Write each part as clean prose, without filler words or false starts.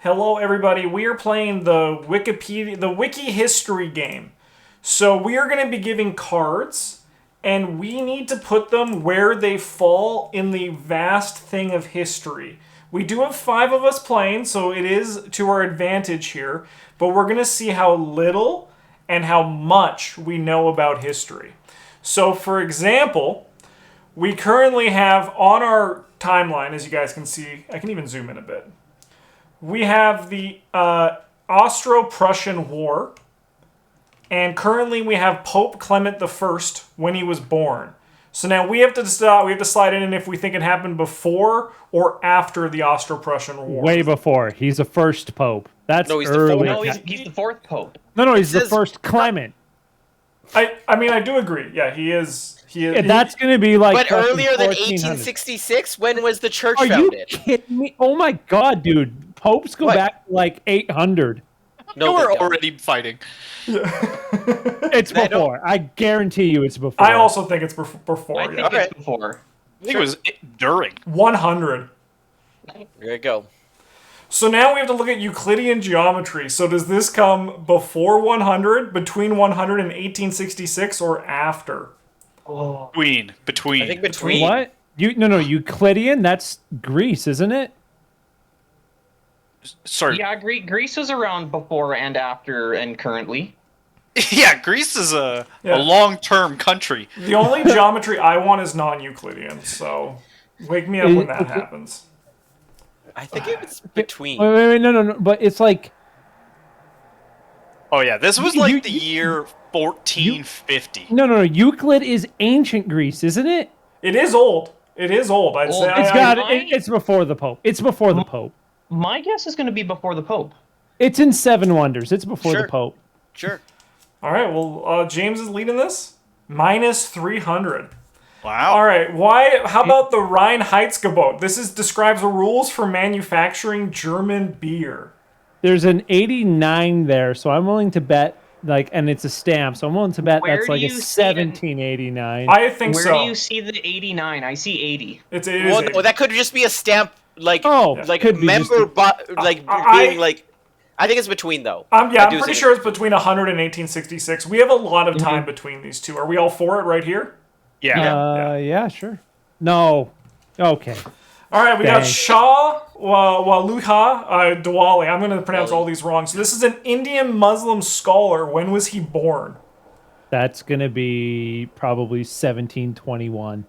Hello, everybody. We are playing the Wiki History game. So we are going to be giving cards, and we need to put them where they fall in the vast thing of history. We do have 5 of us playing, so it is to our advantage here. But we're going to see how little and how much we know about history. So, for example, we currently have on our timeline, as you guys can see, I can even zoom in a bit. We have the Austro-Prussian War, and currently we have Pope Clement I when he was born. So now we have to decide, we have to slide in if we think it happened before or after the Austro-Prussian War. Way before. He's the first pope. That's early. He's the 4th pope. No, he's the first Clement. I mean, I do agree. Yeah, he is. That's going to be like. But earlier than 1866, when was the church founded? Are you kidding me? Oh my God, dude! Popes go back like 800. No, we're already fighting. It's before. I guarantee you, it's before. I also think it's before. I think it's before. I think it was during 100. There you go. So now we have to look at Euclidean geometry. So does this come before 100, between 100 and 1866, or after? Oh. Between. I think between. What? No, Euclidean? That's Greece, isn't it? Sorry. Yeah, Greece was around before and after and currently. Yeah, Greece is a long-term country. The only geometry I want is non-Euclidean, so wake me up when that happens. I think it's between. Wait, no, but it's like... Oh yeah, this was like the year 1450. No, Euclid is ancient Greece, isn't it? It is old. I'd say. It's before the Pope. It's before the Pope. My guess is going to be before the Pope. It's in 7 Wonders. It's before the Pope. Sure. All right, well, James is leading this. Minus 300. Wow. All right, how about the Reinheitsgebot? This describes the rules for manufacturing German beer. There's an 89 there, so I'm willing to bet, and it's a stamp, so I'm willing to bet that's like a 1789. I think so. Where do you see the 89? I see 80. It is 80. Well, that could just be a stamp, I think it's between, though. I'm pretty sure it's between 100 and 1866. We have a lot of time between these two. Are we all for it right here? Yeah. Yeah, sure. No. Okay. All right, we got Shah Waluha Diwali. I'm going to pronounce all these wrong. So this is an Indian Muslim scholar. When was he born? That's going to be probably 1721.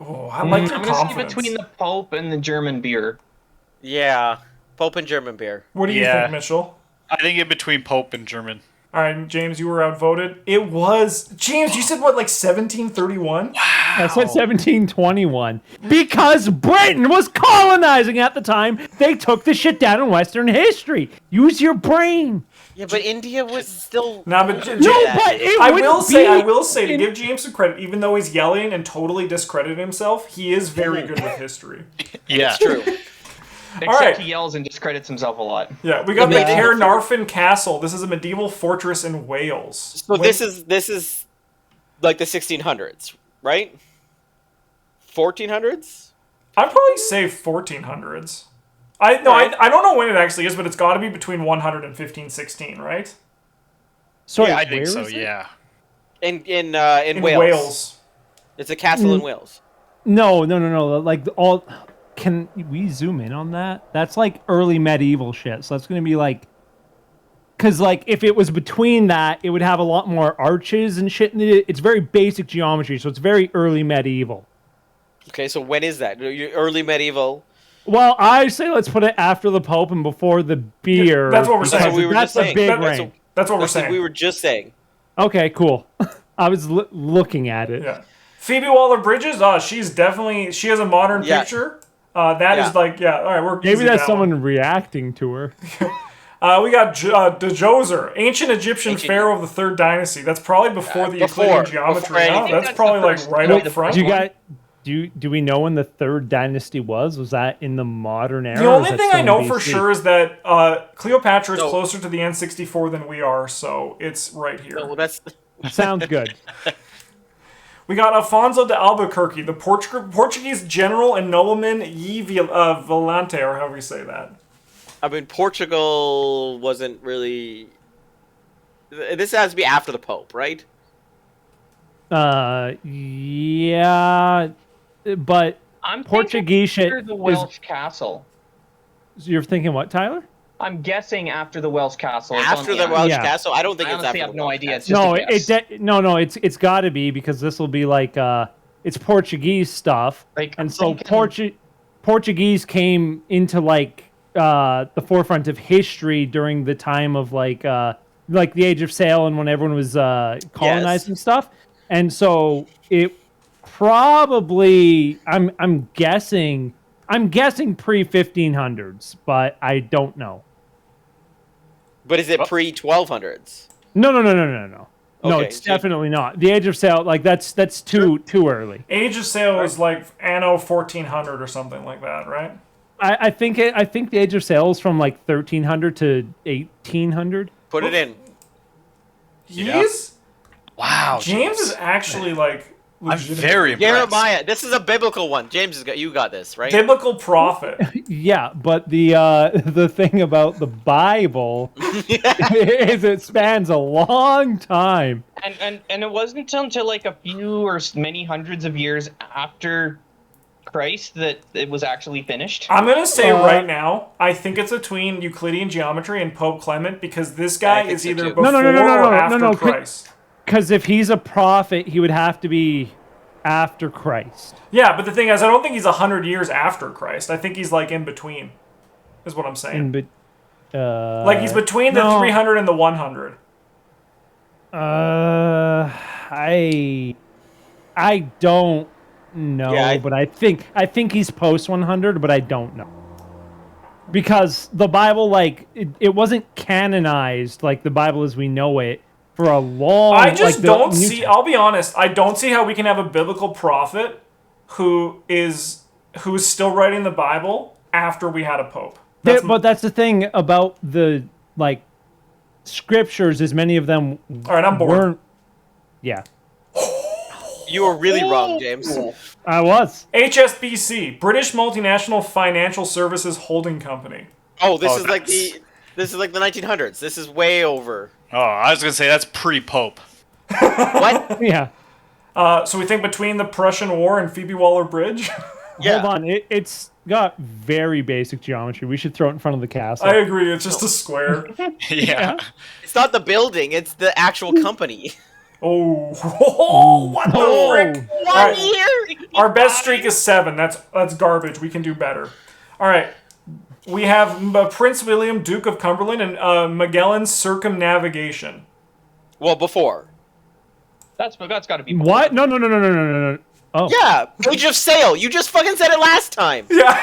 Oh, I like your I'm confidence. going to say between the Pope and the German beer. Yeah, Pope and German beer. What do you think, Mitchell? I think in between Pope and German. All right, James, you were outvoted. It was... James, you said what, like 1731? Wow. I said 1721. Because Britain was colonizing at the time. They took the shit down in Western history. Use your brain. Yeah, but India was still... Nah, but James, I will say, to give James some credit, even though he's yelling and totally discredited himself, he is very good with history. Yeah, it's true. Except he yells and discredits himself a lot. Yeah, we got the Caernarfon Castle. This is a medieval fortress in Wales. So this is like the 1600s, right? 1400s? I'd probably say 1400s. I don't know when it actually is, but it's got to be between 100 and 1516, right? Sorry, yeah, I think so. Yeah. In In Wales. Wales. It's a castle in Wales. No. Like all. Can we zoom in on that? That's like early medieval shit. So that's going to be like, because like if it was between that, it would have a lot more arches and shit in it. It's very basic geometry, so it's very early medieval. Okay, so when is that? Early medieval. Well, I say let's put it after the Pope and before the beer. That's what we're saying. That's a big range. That's what we're saying. We were just saying. Okay, cool. I was looking at it. Yeah. Phoebe Waller-Bridges. She has a modern picture. That is like, all right, maybe that's someone reacting to her. We got Djoser, ancient Egyptian pharaoh of the 3rd dynasty. That's probably before the Euclidean geometry. That's probably like right up front. Do we know when the 3rd dynasty was? Was that in the modern era? The only thing I know for sure is that Cleopatra is closer to the N64 than we are, so it's right here. No, that's sounds good. We got Afonso de Albuquerque, the Portuguese general and nobleman Volante, or however you say that. I mean, Portugal wasn't really. This has to be after the Pope, right? Yeah, but I'm Portuguese thinking shit after the is. Welsh castle. You're thinking what, Tyler? I'm guessing after the Welsh castle. It's After on the Welsh Yeah. Castle? I don't think I it's honestly after have the no Welsh idea. It's Castle. just No, a guess. no, it's got to be because this will be like it's Portuguese stuff, Like, and I'm so thinking- Portuguese came into like the forefront of history during the time of like the Age of Sail and when everyone was colonized Yes. and stuff, and so it probably I'm guessing pre 1500s, but I don't know. But is it pre-1200s? No. No, Okay, it's so- definitely not. The Age of Sail, like that's too early. Age of Sail is like anno 1400 or something like that, right? I think the Age of Sail is from like 1300 to 1800. Put it in. He's Wow, James is actually like I'm legitimate. very impressed. Jeremiah, this is a biblical one. James, you got this, right? Biblical prophet. Yeah, but the thing about the Bible is it spans a long time. And it wasn't until like a few or many hundreds of years after Christ that it was actually finished. I'm gonna say right now, I think it's between Euclidean geometry and Pope Clement because this guy I think is so either too. before or after no, Christ. Because if he's a prophet, he would have to be after Christ. Yeah, but the thing is, I don't think he's 100 years after Christ. I think he's like in between, is what I'm saying. Like he's between the 300 and the 100. I don't know, Yeah, but I think he's post 100, but I don't know. Because the Bible, like, it wasn't canonized like the Bible as we know it for a long. I just like, the don't New see. I'll be honest. I don't see how we can have a biblical prophet who is still writing the Bible after we had a pope. But that's the thing about the like scriptures is many of them. All right, I'm bored. weren't. Yeah, You were really wrong, James. I was. HSBC, British Multinational Financial Services Holding Company. Oh, this Oh, is like nice. this is like the 1900s. This is way over. Oh, I was gonna say that's pre-Pope. What? Yeah. So we think between the Prussian War and Phoebe Waller-Bridge. Yeah. Hold on, it's got very basic geometry. We should throw it in front of the castle. I agree. It's just a square. Yeah. It's not the building. It's the actual company. Oh, what the Oh. frick? One Alright. year. Our best streak is 7. That's garbage. We can do better. All right. We have Prince William, Duke of Cumberland, and Magellan's circumnavigation. Well, before. That's got to be What? No. Oh. Yeah, Age of Sail. You just fucking said it last time. Yeah.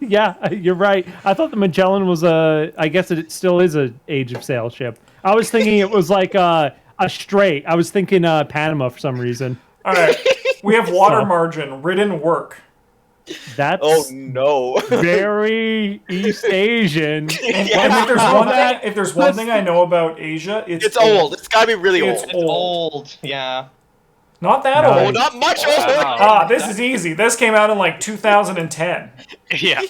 Yeah, you're right. I thought the Magellan was I guess it still is a Age of Sail ship. I was thinking it was like a strait. I was thinking Panama for some reason. All right. We have water So- margin, written work. That's Oh no. very East Asian. And if there's one thing I know about Asia, It's old. It's gotta be really It's old. old. Yeah. Not that Nice. Oh, old. not much older. Ah, this is easy. This came out in like 2010. Yeah.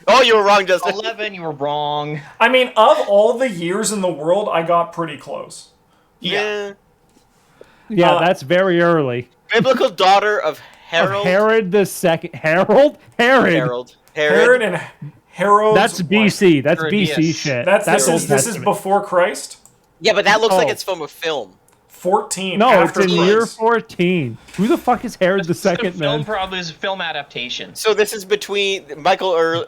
Oh, you were wrong, Justin. 11. You were wrong. I mean, of all the years in the world, I got pretty close. Yeah. Yeah, that's very early. Biblical daughter of Of Harold. Herod the Second. Herod. Herod and Herod's That's wife. BC. That's Herodias. BC shit. This Old is Testament. before Christ. Yeah, but that looks like Oh. it's from a film. 14. No, after it's in Christ. year 14. Who the fuck is Herod the Second, Film man? probably is a film adaptation. So this is between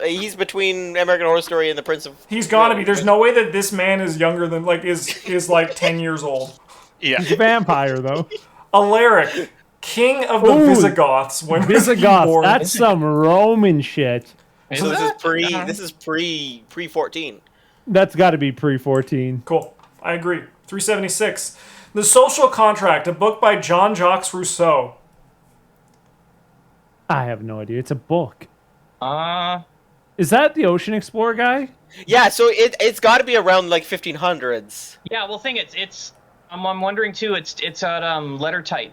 he's between American Horror Story and The Prince of. He's gotta be. There's no way that this man is younger than is like 10 years old. Yeah. He's a vampire, though. Alaric, king of the Ooh, Visigoths. When was he Visigoths. born? That's some Roman shit. So this is pre 14. That's got to be pre-14. Cool. I agree. 376. The Social Contract, a book by Jean-Jacques Rousseau. I have no idea. It's a book. Yeah, Is that the Ocean Explorer guy? Yeah, so it's got to be around like 1500s. well, thing it's. I'm wondering too. It's at letter type.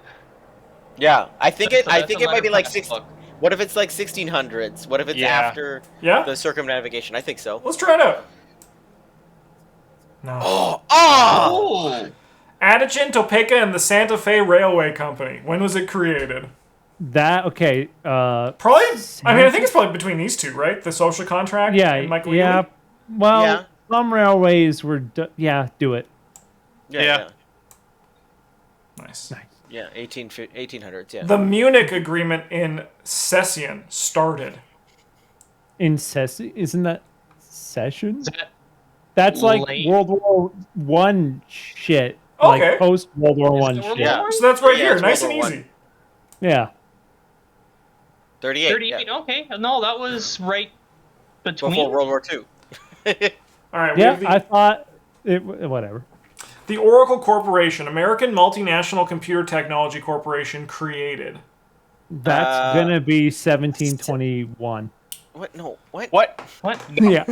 Yeah, I think it That's a might be like letter type book. What if it's like 1600s? What if it's Yeah. after Yeah? the circumnavigation? I think so. Let's try it out. No. Oh! Oh, Addichin, Topeka, and the Santa Fe Railway Company. When was it created? That okay? Probably. I mean, I think it's probably between these two, right? The Social Contract. Yeah, And Michael yeah. Ealy? Well, Yeah. some railways were. Yeah, do it. Yeah. Nice. Yeah, 1800s, yeah. The Munich Agreement in Session started. Isn't that session? is that That's like late? World War One shit. Okay. Like post World War One it World shit. War One? So that's right Yeah, here. it's Nice World and War easy. Yeah. 38. 38. Yeah. Okay, no, that was right between. Before World War II. All right. We Yeah, have I thought it. Whatever. the Oracle Corporation, American multinational computer technology corporation, created. That's gonna be 1721. What? No. What? What? What? Yeah.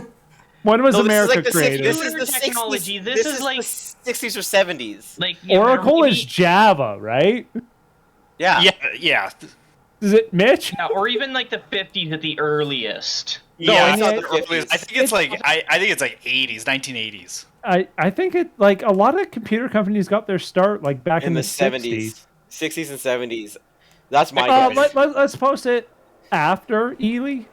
When was No, this is America like the created? This is the Computer technology, 60s. this is like- the 60s or 70s. Like yeah, Oracle maybe- is Java, right? Yeah. Yeah. Is it Mitch? yeah, or even like the 50s at the earliest. No, Yeah, it's not yeah, the I 50s. think it's like I think it's like 80s, 1980s. I think it like a lot of computer companies got their start like back in the 70s. 60s and 70s. That's my guess. Let's post it after Ely.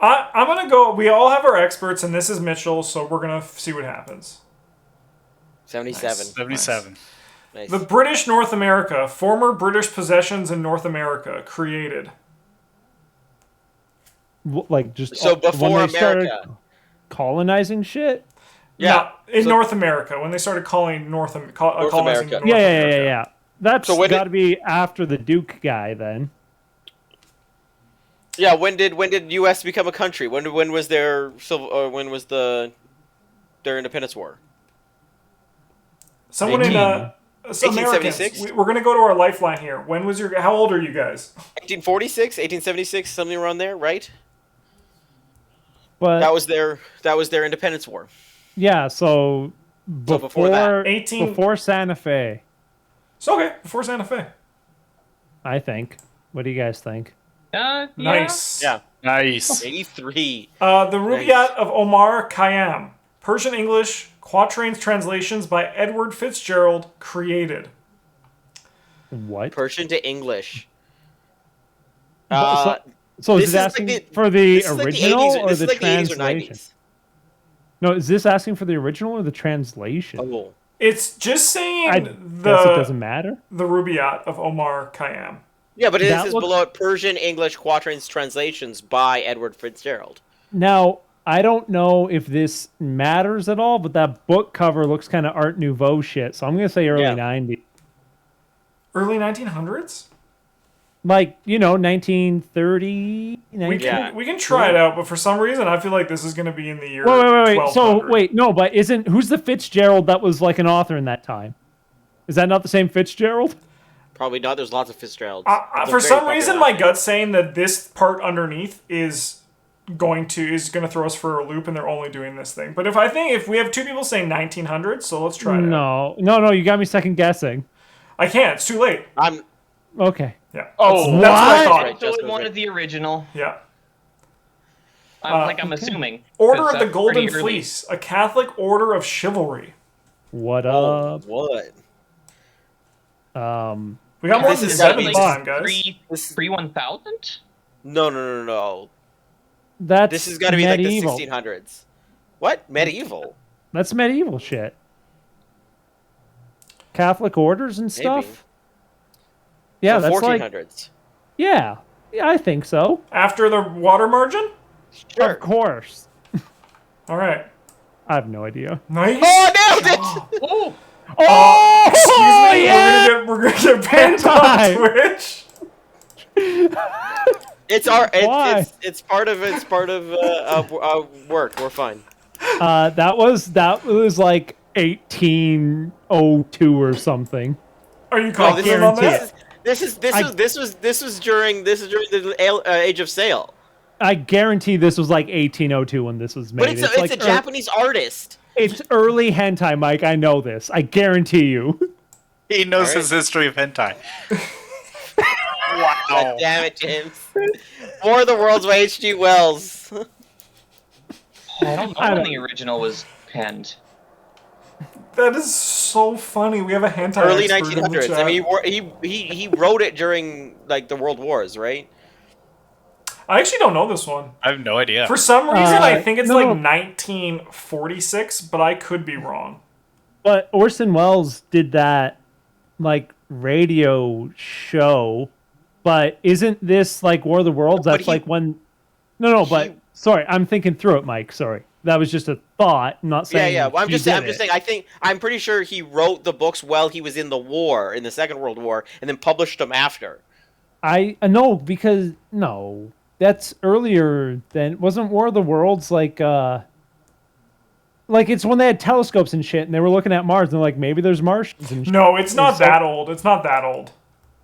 I'm gonna go. We all have our experts, and this is Mitchell, so we're gonna see what happens. 77. 77. Nice. The British North America, former British possessions in North America, created. Like just So when before they started America. colonizing shit. Yeah. No, in So- North America, when they started calling colonizing America. North Yeah. America. That's So when got to be after the Duke guy then. Yeah, when did US become a country? When was their when was their independence war? Someone in 1876? Americans. We're gonna go to our lifeline here. When was your? How old are you guys? 1846, 1876, something around there, right? But That was their independence war. yeah, so So before that. before Santa Fe, So okay, before Santa Fe. I think. What do you guys think? Yeah. Nice. Yeah. Nice. 83. The Rubaiyat of Omar Khayyam, Persian English quatrains translations by Edward Fitzgerald, created. What? Persian to English. So this is is it like asking the- for the this is like the original 80s or this the is like the 80s or translation? 90s. No, is this asking for the original or the translation? Oh. It's just saying I guess it the doesn't matter. Rubaiyat of Omar Khayyam. Yeah, but it That is looks- below it Persian English quatrains translations by Edward Fitzgerald. Now, I don't know if this matters at all, but that book cover looks kind of Art Nouveau shit, so I'm going to say early Yeah. 90s. Early 1900s? Like, 1930, We can try it out, but for some reason I feel like this is going to be in the year Wait. So, 1200. wait, no, but who's the Fitzgerald that was like an author in that time? Is that not the same Fitzgerald? Probably not. There's lots of Fitzgeralds. It's a For very some popular reason, my name. gut's saying that this part underneath is going to throw us for a loop, and they're only doing this thing. But if we have two people saying 1900s, so let's try it out. No, you got me second guessing. I can't. It's too late. I'm Okay. Yeah. Oh, that's what I what? thought. Right. So Just it goes wanted right. the original. Yeah. I'm assuming. Order 'cause of the that's Golden pretty early. Fleece, a Catholic order of chivalry. What oh, up? what? We got more This than has gotta seven be this time, guys. Pre 1000? No. That's This has got to be medieval. like the 1600s. What? Medieval? That's medieval shit. Catholic orders and stuff? Maybe. Yeah, So that's like 1400s. yeah, I think so. After the water margin? Sure. Of course. All right. I have no idea. Nice. Oh, nailed it! Oh! Oh, Excuse me. yeah! We're gonna get banned on Hentai. Twitch. It's our Why? it's part of work. We're fine. That was like 1802 or something. Are you Oh, confident on guarantee this? This was during the age of sail. I guarantee this was like 1802 when this was made. But it's like a Japanese artist. It's early hentai, Mike. I know this. I guarantee you. He knows Alright. his history of hentai. God damn it, James. War of the Worlds by H.G. Wells. I don't know when the original was penned. That is so funny. We have a hentai Early expert in the 1900s. chat. I mean, he wrote it during like the World Wars, right? I actually don't know this one. I have no idea. For some reason, I think it's no, like no. 1946, but I could be wrong. But Orson Welles did that like radio show, but isn't this like War of the Worlds? But That's like when. No, but sorry, I'm thinking through it, Mike. Sorry, that was just a thought. I'm not saying. Yeah. Well, I'm he just did it. saying. I'm pretty sure he wrote the books while he was in the war, in the Second World War, and then published them after. I no, because no, that's earlier than wasn't War of the Worlds like it's when they had telescopes and shit and they were looking at Mars and they're like maybe there's Martians and shit. No, it's not that old. It's not that old.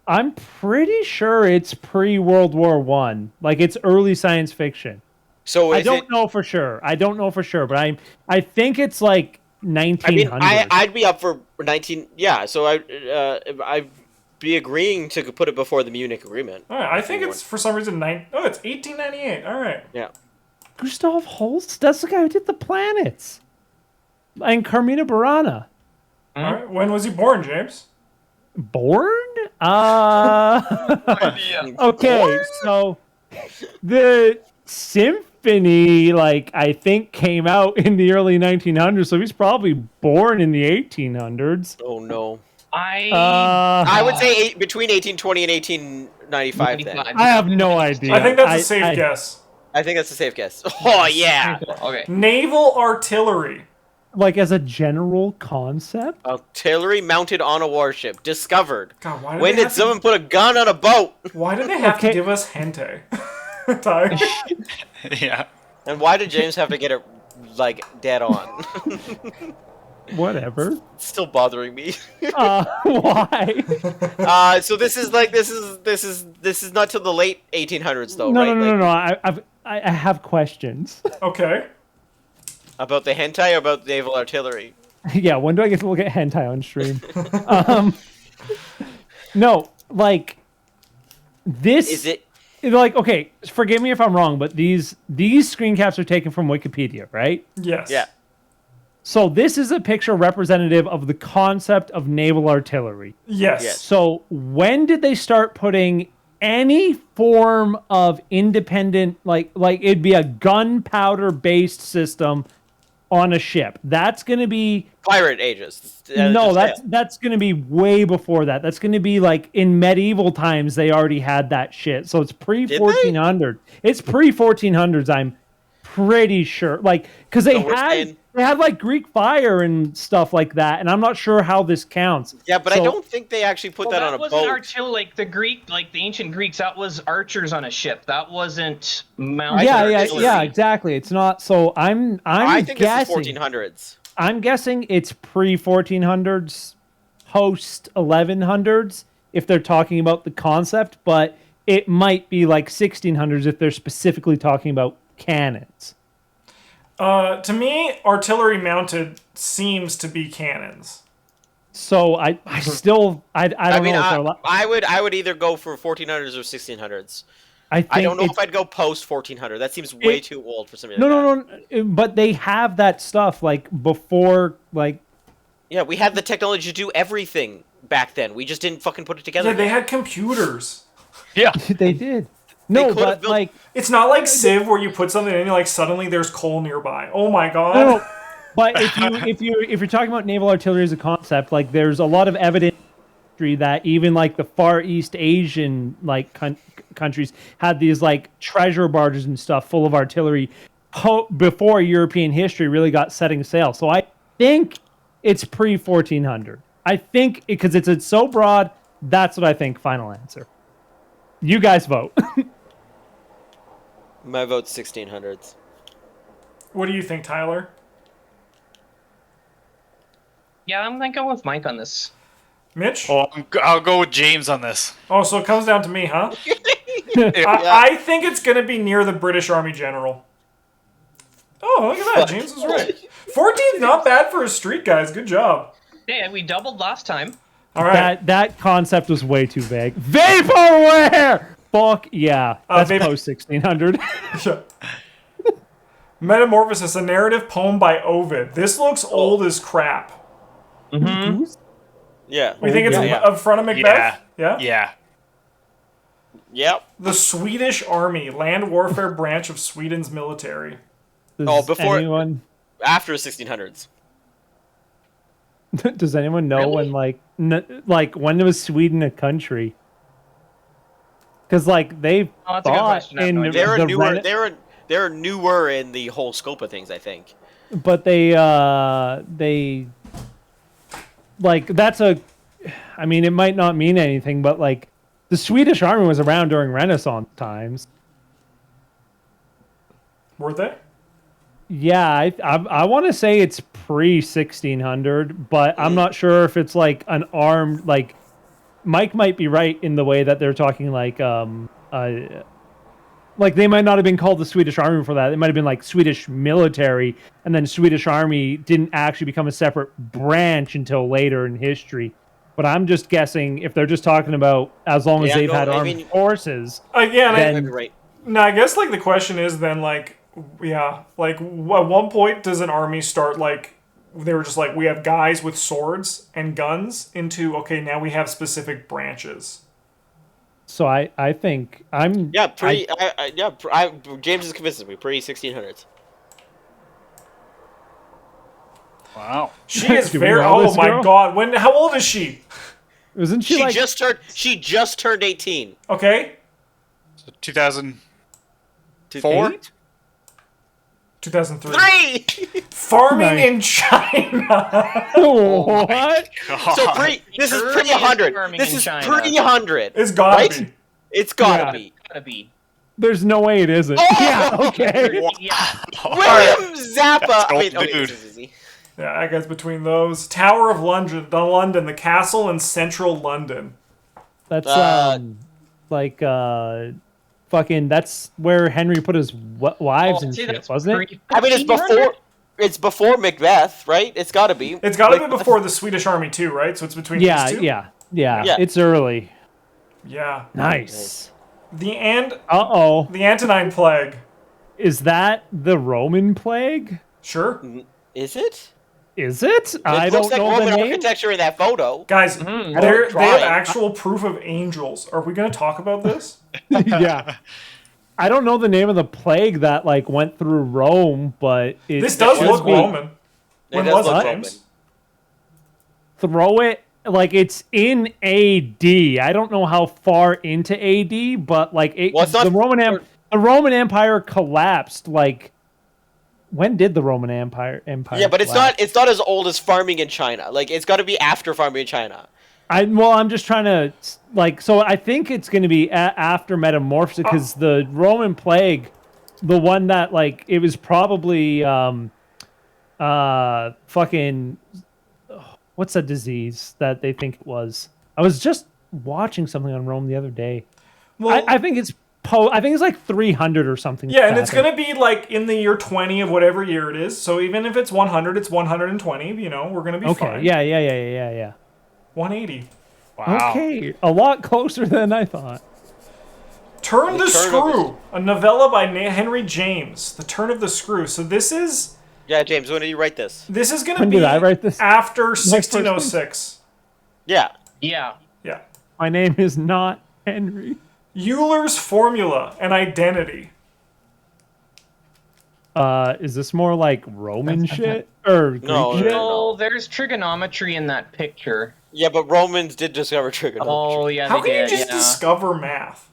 I'm pretty sure it's pre World War One. Like it's early science fiction. So I don't know for sure. But I think it's like 1900. I mean, I'd be up for 19. Yeah, so I'd be agreeing to put it before the Munich Agreement. All right, I think it's for some reason it's 1898. All right. Yeah. Gustav Holst. That's the guy who did the planets. And Carmina Burana. All right. When was he born, James? Born? Okay, so the symphony, like, I think came out in the early 1900s, so he's probably born in the 1800s. Oh no. I would say between 1820 and 1895. Then I have no idea. I think that's a safe guess. I think that's a safe guess. Oh yeah. Okay. Naval artillery. Like, as a general concept? Artillery mounted on a warship. Discovered. God, why did When they did have someone put a gun on a boat? Why did they have to Okay. give us hentai? Ty? Yeah. And why did James have to get it like dead on? Whatever. It's still bothering me. Why? So this is not till the late 1800s though, No, right? no. Like, I have questions. Okay. About the hentai or about naval artillery? Yeah, when do I get to look at hentai on stream? No, like this Is it? like okay, forgive me if I'm wrong, but these screen caps are taken from Wikipedia, right? Yes. Yeah. So this is a picture representative of the concept of naval artillery. Yes. Yes. So when did they start putting any form of independent like it'd be a gunpowder based system on a ship? That's going to be Pirate ages. no, that's going to be way before that. That's going to be like in medieval times they already had that shit. So it's pre 1400. It's pre 1400s. I'm pretty sure. Like cuz they had like Greek fire and stuff like that, and I'm not sure how this counts. Yeah, but So- I don't think they actually put that on a wasn't boat. artillery, like the ancient Greeks. That was archers on a ship. That wasn't mounted Yeah, artillery. exactly. It's not. So I'm I think guessing. this is 1400s. I'm guessing it's pre 1400s, post 1100s if they're talking about the concept, but it might be like 1600s if they're specifically talking about cannons. To me, artillery mounted seems to be cannons. So I still I don't know. I would either go for 1400s or 1600s. I think I don't know it's- if I'd go post 1400. That seems way too old for something like No, that. no. But they have that stuff like before, like Yeah, we had the technology to do everything back then. We just didn't fucking put it together. Yeah, they had computers. Yeah. they did. No, could have but built- like It's not like Civ where you put something in and like suddenly there's coal nearby. Oh my god. no. But if you're talking about naval artillery as a concept, like there's a lot of evidence that even like the Far East Asian like countries had these like treasure barges and stuff full of artillery before European history really got setting sail. So I think it's pre 1400. I think because it's so broad. That's what I think. Final answer. You guys vote. My vote's 1600s. What do you think, Tyler? Yeah, I'm gonna go with Mike on this. Mitch? Well, I'll go with James on this. Oh, so it comes down to me, huh? I think it's going to be near the British Army General. Oh, look at that. James was right. 14's not bad for a street, guys. Good job. Yeah, we doubled last time. All right. That concept was way too vague. Vaporware. Fuck yeah. That's maybe- post 1600. Metamorphosis, a narrative poem by Ovid. This looks old as crap. Yeah. We think it's yeah. in front of Macbeth? Yeah. Yep. The Swedish Army, land warfare branch of Sweden's military. Does before- anyone After 1600s. does anyone know Really? when when was Sweden a country? Because they Oh, that's a good fought question. I have no in idea. They're the newer. Rena- They're newer in the whole scope of things, I think. but they that's a, I mean, it might not mean anything, but the Swedish army was around during Renaissance times. Were they? Yeah, I want to say it's pre 1600, but I'm not sure if it's an armed Mike might be right in the way that they're talking they might not have been called the Swedish Army for that. It might have been Swedish military, and then Swedish Army didn't actually become a separate branch until later in history. But I'm just guessing if they're just talking about as long as they've had armed forces. Yeah, Then- and Right. no, I guess the question is then at one point does an army start they were just we have guys with swords and guns into okay, now we have specific branches. So I think I'm Yeah. James is convincing me. Pre 1600s. Wow. She is Do we very. know Oh this my girl? god! How old is she? Wasn't she She just turned 18. Okay, So 2004? 8? 2003. 3. Farming Nice. in China. What? So this is pre 100. farming This in is China. pre 100. It's gotta Right? be. It's gotta Yeah. be. Gotta be. There's no way it isn't. Oh! Yeah, okay. Yeah. William Zappa. go, Okay, dude. this is easy. Yeah, I guess between those, Tower of London, the castle in central London. That's Uh, fucking. That's where Henry put his wives and see, shit, that's wasn't it? I mean, it's before. It's before Macbeth, right? It's gotta be. It's gotta be before the Swedish Army too, right? So it's between Yeah, these two. yeah. It's early. Yeah. Nice. The Antonine Plague. Is that the Roman plague? Sure. Is it? Is it? I It don't looks like know Roman the name. architecture in that photo. Guys, they have try. actual proof of angels. Are we going to talk about this? Yeah. I don't know the name of the plague that went through Rome, but This does look Roman. When does was look it, Roman. James? throw it it's in AD. I don't know how far into AD, but Well, it's not- the Roman Empire collapsed. When did the Roman Empire Yeah, but it's collapse? not. It's not as old as farming in China. It's got to be after farming in China. I'm just trying to so I think it's going to be after Metamorphosis because the Roman plague, the one that it was probably fucking what's that disease that they think it was? I was just watching something on Rome the other day. Well, I think it's 300 or something. yeah, and it's going to be in the year 20 of whatever year it is. So even if it's 100, it's 120. We're going to be okay. fine. Yeah. 180. Wow. Okay, a lot closer than I thought. Turn the Turn of Screw, a novella by Henry James. The Turn of the Screw. So this is Yeah, James, when did you write this? going to When be did I write this? after first name? 1606. Yeah. Yeah. Yeah. My name is not Henry. Euler's formula and identity. Is this more Roman shit or Greek No, shit? no. Oh, there's trigonometry in that picture. Yeah, but Romans did discover trigonometry. Oh, yeah, How they can you did. just Yeah. discover math?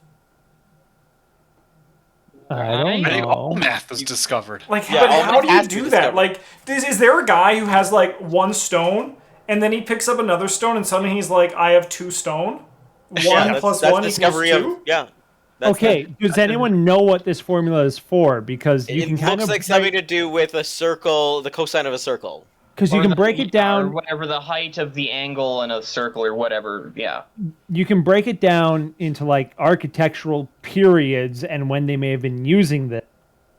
I don't Right? I think all know. math was discovered. Yeah, Yeah, but all how math do you has to be do that? discovered. Is there a guy who has one stone and then he picks up another stone and suddenly he's I have 2 stone? One that's, plus that's one discovery equals 2? of yeah. That's Okay, does anyone know what this formula is for? Because you It can kind looks of like something to do with a circle, the cosine of a circle. because you Or can the break height, it down. or whatever the height of the angle in a circle or whatever. Yeah. You can break it down into architectural periods and when they may have been using this.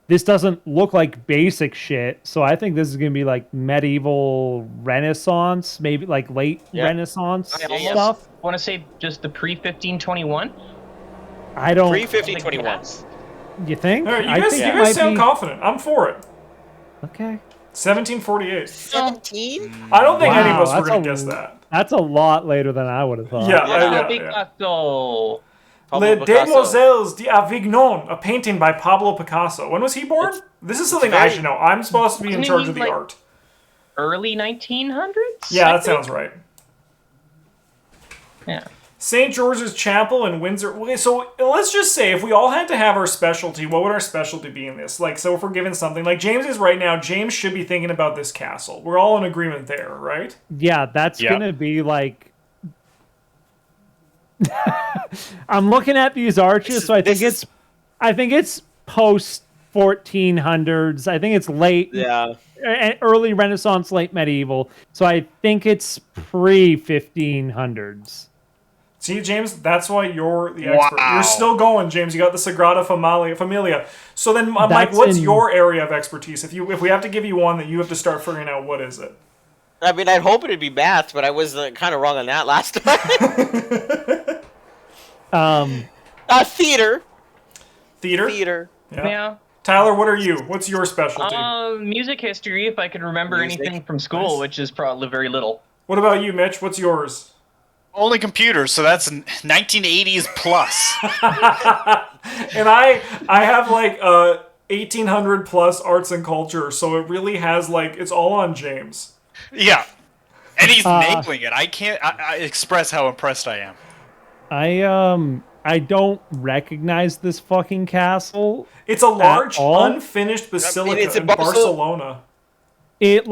This doesn't look like basic shit, so I think this is gonna be medieval Renaissance, maybe late Yeah. Renaissance I almost stuff. want to say just the pre 1521. I don't. Pre-1521. You think? All right, I you think it guys might sound be... confident. I'm for it. Okay. 1748. 17? I don't think any of Wow, us were that's going to a- guess that. That's a lot later than I would have thought. Yeah, Pablo yeah. Picasso. Pablo Les Picasso. Demoiselles d'Avignon, a painting by Pablo Picasso. When was he born? This is something I very- should know. I'm supposed to be in Wasn't charge he, of the like- art. Early 1900s? Yeah, I that think? sounds right. Yeah. St. George's Chapel in Windsor. Okay, so let's just say if we all had to have our specialty, what would our specialty be in this? Like, so if we're given something, like James is right now, James should be thinking about this castle. We're all in agreement there, right? Yeah, that's Yeah. gonna be like. I'm looking at these arches, so I think it's post 1400s. I think it's late, Yeah. early Renaissance, late medieval. So I think it's pre 1500s. See, James, that's why you're the expert. Wow. You're still going, James. You got the Sagrada Familia. So then, Mike, That's what's in- your area of expertise? If we have to give you one that you have to start figuring out, what is it? I mean, I'd hope it'd be math, but I was kind of wrong on that last time. Theater. Theater? Theater. Yeah. Tyler, what are you? What's your specialty? Music history, if I could remember Music. anything from school, Nice. which is probably very little. What about you, Mitch? What's yours? Only computers, so that's 1980s plus. And I have like 1800 plus arts and culture, so it really has like it's all on James. Yeah. And he's nailing it. I can't I express how impressed I am. I don't recognize this fucking castle. It's a large all? unfinished basilica it's in in Barcelona. It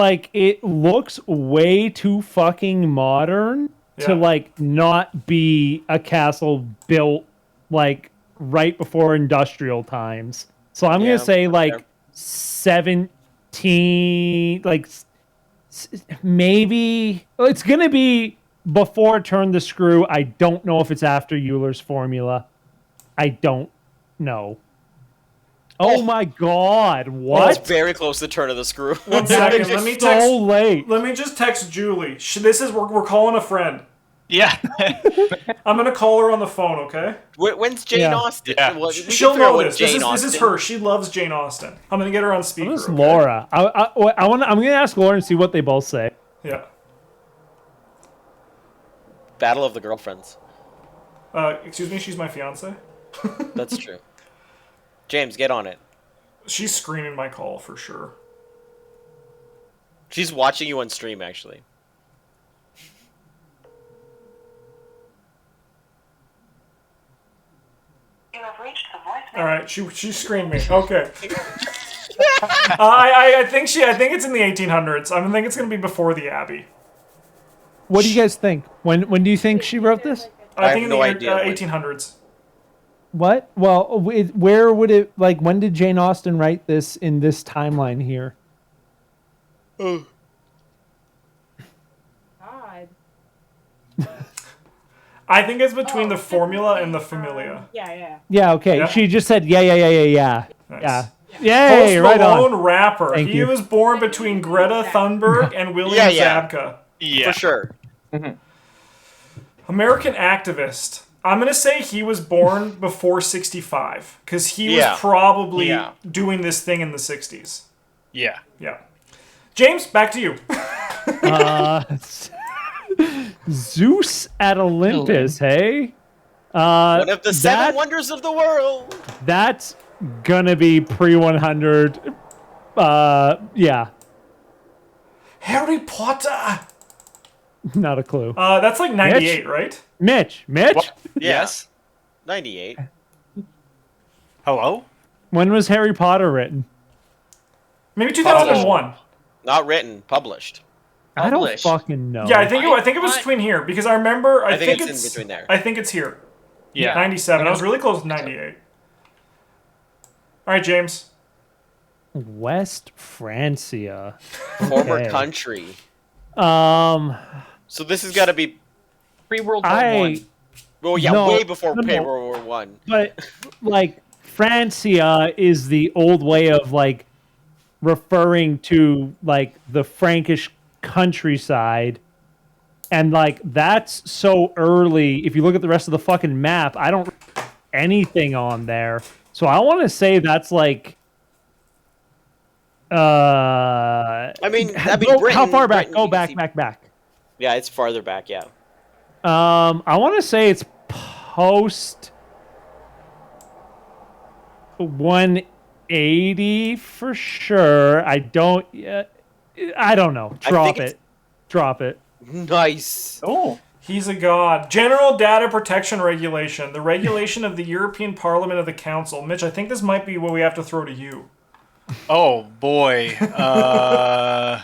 looks way too fucking modern Yeah. to like not be a castle built like right before industrial times. So I'm Yeah, gonna say like fair. 17, like maybe it's gonna be before Turn the Screw. I don't know if it's after Euler's formula. I don't know. Oh my god! That's What? very close to turn of the screw. One That second, is let me so text. late. Let me just text Julie. We're calling a friend. Yeah. I'm gonna call her on the phone, okay? When's Jane Yeah. Austen? Yeah. Well, we can She'll figure out know when this. Jane This is Austen- her. She loves Jane Austen. I'm gonna get her on speaker. This is okay? Laura. I'm gonna ask Laura and see what they both say. Yeah. Battle of the Girlfriends. Excuse me. She's my fiance. That's true. James, get on it. She's screening my call for sure. She's watching you on stream, actually. You have reached the voicemail. All right. She screened me. Okay. I think it's in the 1800s. I think it's gonna be before the Abbey. What do you guys think? When do you think she wrote this? I think have in no the idea when. 1800s. What? Well, where would it like? When did Jane Austen write this in this timeline here? God. I think it's between the Oh, formula and the familia. Yeah. Yeah. Okay. Yeah? She just said yeah. Nice. Yeah. Post Yay! Right Malone on. rapper. Thank He you. was born between Greta Thunberg and William Yeah. Zabka. Yeah. For sure. American activist. I'm gonna say he was born before 65 because he Yeah. was probably Yeah. doing this thing in the 60s. Yeah. Yeah. James, back to you. Zeus at Olympus. Hey. One of the seven that- wonders of the world. That's gonna be pre 100. Yeah. Harry Potter. Not a clue. That's like 98, right? Mitch. What? Yeah. Yes. 98. Hello? When was Harry Potter written? Maybe 2001. Not written, published. I don't Published. fucking know. Yeah, I think it was between here because I remember. I think think it's in between there. I think it's here. Yeah. 97. I was really close to 98. All right, James. West Francia. Former Okay. country. Um, So this has got to be. Pre-World War I. Well, yeah, No, way before no, no. World War One. but like Francia is the old way of like referring to like the Frankish countryside, and like that's so early. If you look at the rest of the fucking map, I don't anything on there. So I want to say that's like. I mean, that'd be Britain. How far back? Britain, Go back. Yeah, it's farther back. Yeah. I want to say it's post 180 for sure. I don't know. Drop it. Nice. Oh. He's a god. General Data Protection Regulation. The regulation of the European Parliament of the Council. Mitch, I think this might be what we have to throw to you. Oh boy.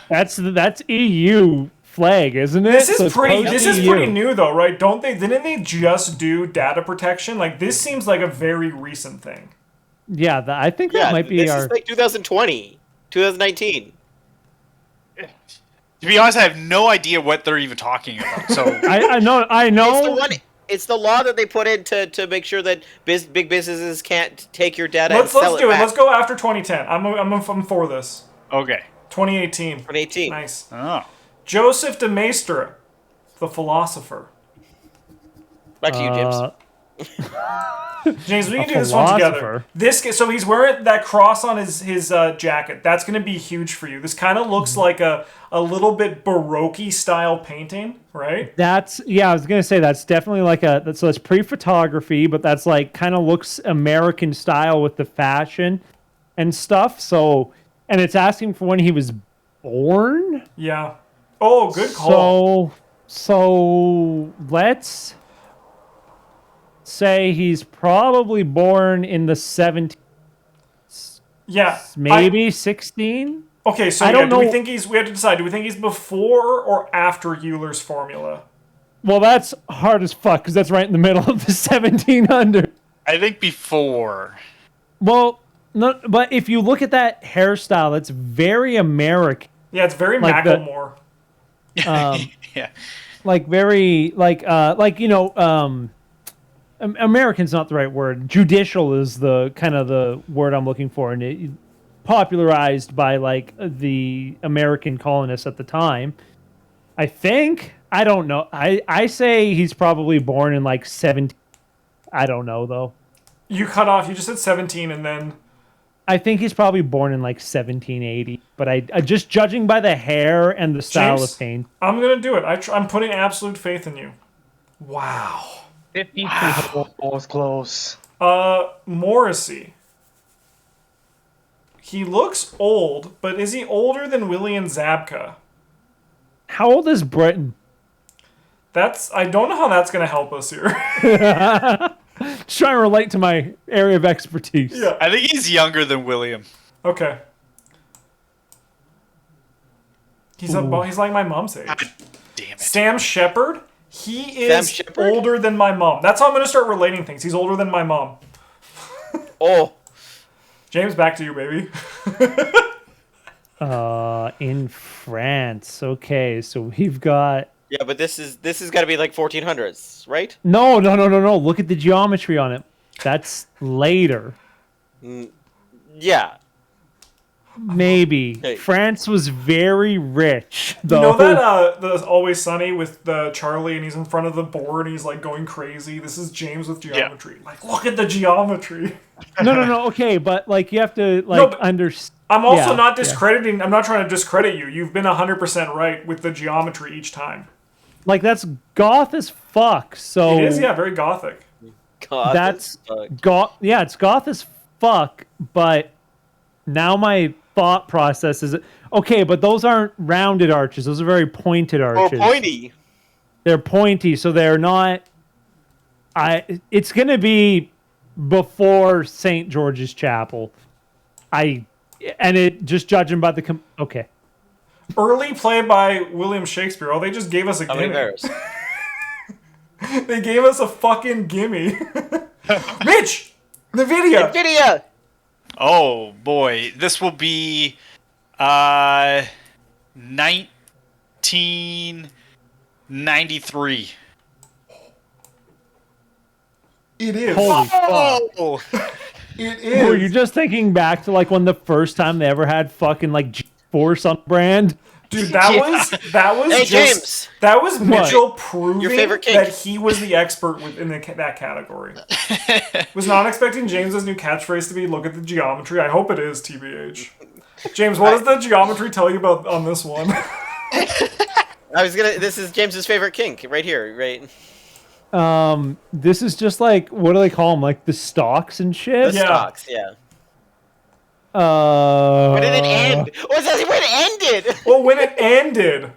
That's EU flag, isn't it? This is pretty post-EU. new though, right? Didn't they just do data protection? Like this seems like a very recent thing. Yeah, I think that might be this is like 2020, 2019. To be honest, I have no idea what they're even talking about. So I know. It's the law that they put in to make sure that big businesses can't take your data. Let's sell do it. back. Let's go after 2010. I'm for this. okay. 2018. 2018. Nice. Oh. Joseph de Maistre, the philosopher. Back to you, James. James, we can do this one together. So he's wearing that cross on his jacket. That's going to be huge for you. This kind of looks like a little bit Baroque style painting, right? I was gonna say that's definitely like so it's pre-photography, but that's like kind of looks American style with the fashion and stuff. So, and it's asking for when he was born. Yeah. Oh, good call. So let's say he's probably born in the 17. Yeah. Maybe 16. Okay, so I don't know. We have to decide, do we think he's before or after Euler's formula? Well, that's hard as fuck, because that's right in the middle of the 1700. I think before. Well, no, but if you look at that hairstyle, it's very American. Yeah, it's very Like Macklemore. Yeah. Like very, American's not the right word. Judicial is the kind of the word I'm looking for, and it popularized by like the American colonists at the time. I think. I don't know. I say he's probably born in like 17. I don't know though. You cut off. You just said 17, and then. I think he's probably born in like 1780. But I just judging by the hair and the style James, of paint. I'm gonna do it. I'm putting absolute faith in you. Wow. 52 was close. Morrissey. He looks old, but is he older than William Zabka? How old is Britain? I don't know how that's gonna help us here. Just trying to relate to my area of expertise. Yeah. I think he's younger than William. Okay. He's like my mom's age. God damn it. Sam Shepard. He is older than my mom. That's how I'm gonna start relating things. He's older than my mom. Oh. James, back to you, baby. In France. Okay, so we've got. Yeah, but this is got to be like 1400s, right? No. Look at the geometry on it. That's later. Yeah. Maybe. Hey. France was very rich, though. You know that the Always Sunny with the Charlie, and he's in front of the board and he's like going crazy. This is James with geometry. Yeah. Like, look at the geometry. No. Okay, but like you have to like understand. I'm also not discrediting. Yeah. I'm not trying to discredit you. You've been 100% right with the geometry each time. Like that's goth as fuck. So it is, yeah, very gothic. It's goth as fuck. But now my thought process is okay, but those aren't rounded arches. Those are very pointed arches. Or pointy. They're pointy, so they're not. It's gonna be before St. George's Chapel. Just judging by the okay. Early play by William Shakespeare. Oh, they just gave us a gimme. They gave us a fucking gimme. Mitch, NVIDIA. Oh boy, this will be 1993. It is. Holy fuck. It is. Were you just thinking back to like when the first time they ever had fucking like G-Force on brand? Dude, that was Hey, just James. that was Mitchell proving Your favorite kink. that he was the expert within that category. Was not expecting James's new catchphrase to be "Look at the geometry." I hope it is, TBH. James, what does the geometry tell you about on this one? This is James's favorite kink right here, right? This is just like, what do they call them? Like the stocks and shit. The Yeah. stocks, yeah. When did it end? Oh, it says when it ended. Well, when it ended.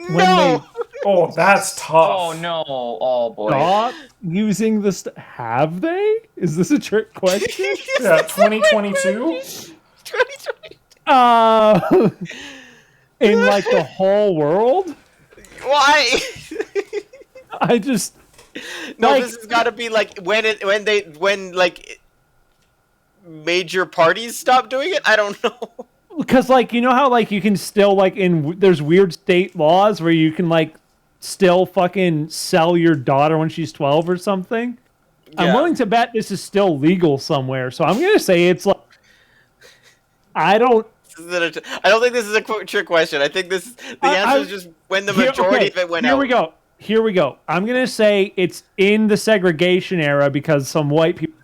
No. Oh, that's tough. Oh no! Oh boy! Stop using the have they? Is this a trick question? Yeah, 2022. 2020. In like the whole world? Why? I just No, like, this has got to be like when major parties stop doing it. I don't know. because like, you know how like you can still like there's weird state laws where you can like still fucking sell your daughter when she's 12 or something. I'm Yeah. willing to bet this is still legal somewhere, so I'm gonna say it's like I don't I don't think this is a trick question. I think the answer is just when the majority of it went out. Here we go. I'm gonna say it's in the segregation era because some white people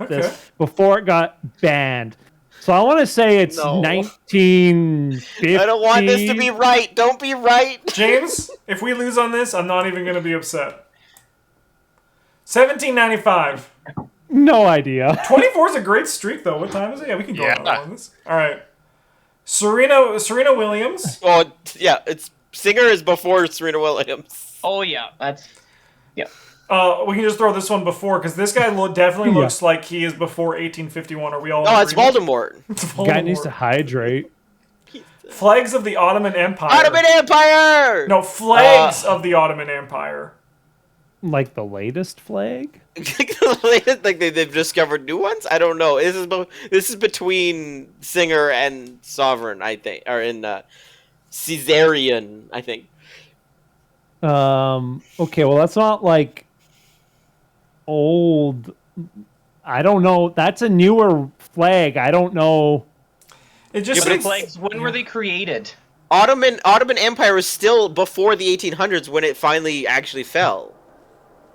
this before it got banned. So I want to say it's No. 1950. I don't want this to be right. Don't be right. James, if we lose on this, I'm not even going to be upset. 1795. No idea. 24 is a great streak, though. What time is it? Yeah, we can go out Yeah. on this. All right. Serena Williams. Oh, yeah. Singer is before Serena Williams. Oh yeah, that's yeah. We can just throw this one before, because this guy definitely Yeah. looks like he is before 1851. Are we all? No, it's agreement? Voldemort. It's Guy needs Voldemort. to hydrate. Flags of the Ottoman Empire. Ottoman Empire. No, flags of the Ottoman Empire. Like the latest flag? Like they've discovered new ones. I don't know. This is between Singer and Sovereign, I think, or in Caesarian, I think. Okay, well that's not like old. I don't know. That's a newer flag. I don't know. It just Yeah, but seems Flags. When were they created? Ottoman Empire was still before the 1800s when it finally actually fell.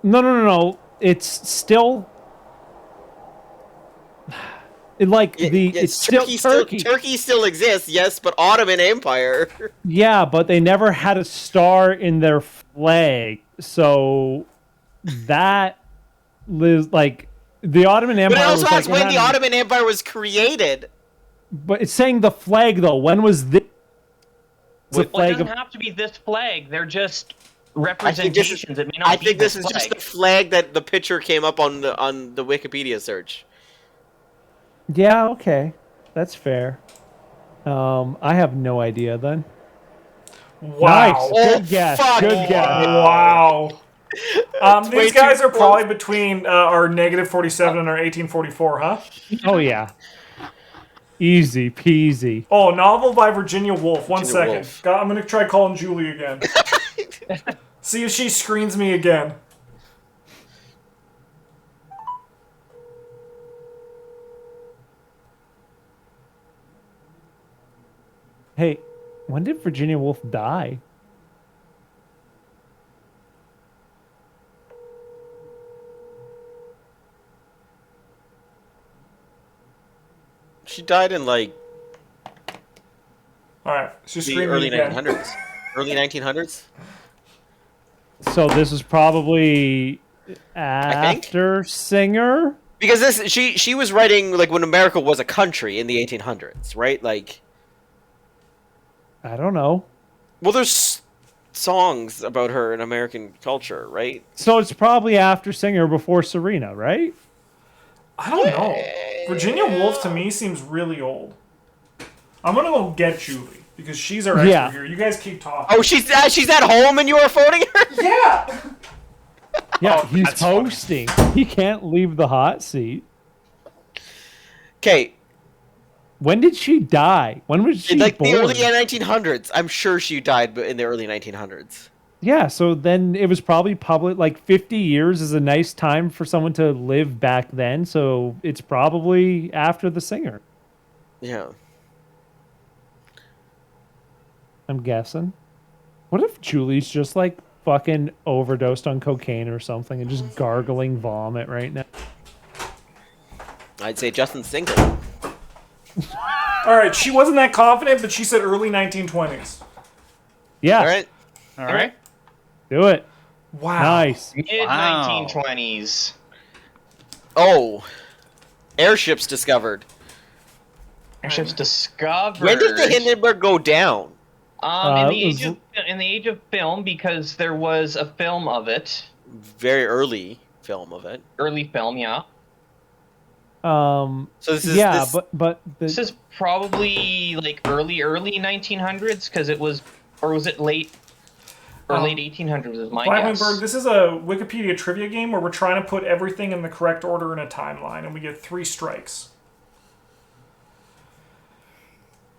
No. It's still it's still Turkey. Turkey still exists, yes, but Ottoman Empire. Yeah, but they never had a star in their flag. So that lives like the Ottoman Empire. But it also was, has like, when the Ottoman Empire was created. But it's saying the flag though. When was this? The Well, it flag doesn't of, have to be this flag. They're just I representations. It may not I be think this is flag. just the flag that the picture came up on the Wikipedia search. yeah, okay, that's fair. I have no idea then. wow. Nice. Oh, Good guess. fuck. Good guess. Wow. way These guys too are probably between our -47 and our 1844, huh? Oh yeah. Easy peasy. Oh, novel by Virginia Woolf. One Virginia second. Woolf. I'm going to try calling Julie again. See if she screens me again. Hey, when did Virginia Woolf die? She died in like All right. She's the screaming early again. 1900s. Early 1900s. So this is probably after Singer. Because she was writing like when America was a country in the 1800s, right? Like, I don't know. well, there's songs about her in American culture, right? So it's probably after Singer, before Serena, right? I don't know. Virginia Woolf to me seems really old. I'm going to go get Julie because she's our expert Yeah. here. You guys keep talking. Oh, she's at home and you are phoning her. Yeah. Yeah, Oh, he's that's funny. hosting. He can't leave the hot seat. Okay, When did she die? When was she in like born? the early 1900s. I'm sure she died in the early 1900s. Yeah, so then it was probably public. Like 50 years is a nice time for someone to live back then. So it's probably after the Singer. Yeah. I'm guessing. What if Julie's just like fucking overdosed on cocaine or something and just gargling vomit right now? I'd say Justin's single. All right, she wasn't that confident, but she said early 1920s. Yeah. All right. All right. Do it. Wow. Nice. Mid 1920s. Oh, airships discovered. Airships discovered. When did the Hindenburg go down? In the age of film, because there was a film of it. Very early film of it. Early film, yeah. So this is This is probably like early 1900s, because it was, or was it late? Or late 1800s is my guess. Blackmanberg, this is a Wikipedia trivia game where we're trying to put everything in the correct order in a timeline, and we get 3 strikes.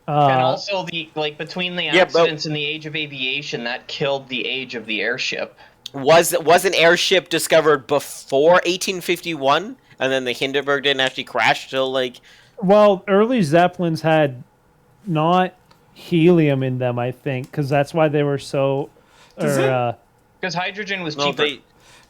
And also between the accidents and the age of aviation, that killed the age of the airship. Was an airship discovered before 1851, and then the Hindenburg didn't actually crash till like? Well, early Zeppelins had not helium in them, I think, because that's why they were so. Because hydrogen was cheaper.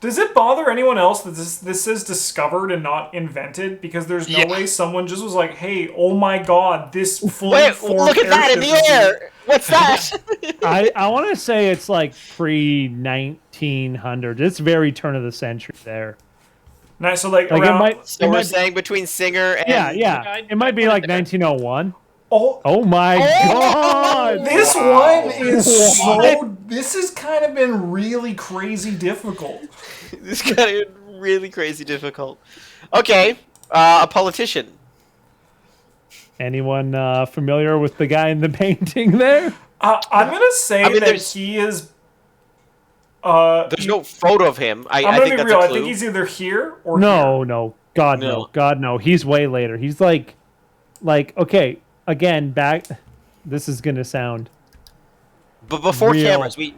Does it bother anyone else that this is discovered and not invented? Because there's no way someone just was like, "Hey, oh my God, this fully formed look at that in the air! What's that?" I want to say it's like pre-1900. It's very turn of the century there. Nice. So like around, we're saying between Singer and it might be like 1901. Oh my God! This one is so. This has kind of been really crazy difficult. This kind of really crazy difficult. Okay, a politician. Anyone familiar with the guy in the painting there? I'm gonna say that he is. There's no photo of him. I think that's a clue. I think he's either here or no. God no. He's way later. He's like okay. Again, back. This is gonna sound. But before cameras, we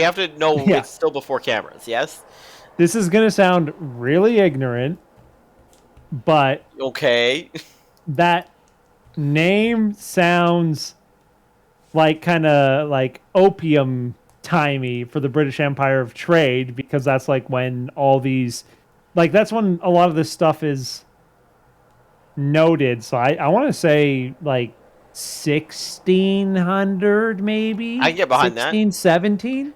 have to know it's still before cameras. Yes. This is gonna sound really ignorant, but okay. That name sounds like kind of like opium timey for the British Empire of Trade, because that's like when all these, like that's when a lot of this stuff is noted. So I want to say like 1600 maybe. I can get behind 17.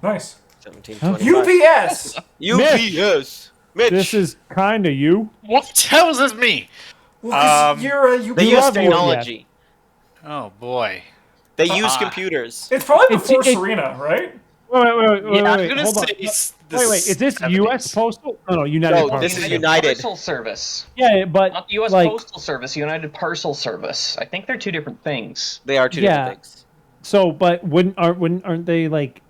Nice. 1725. UPS. Mitch. This is kind of you. What the hell is this me? Well, they use technology. Oh boy. They use computers. It's probably before Serena, right? Wait. Hold on. Wait. Is this 70s. U.S. Postal? No, United. No, this is United Parcel Service. Yeah, but not the U.S. Postal Service. United Parcel Service. I think they're two different things. They are two different things. So, but aren't they like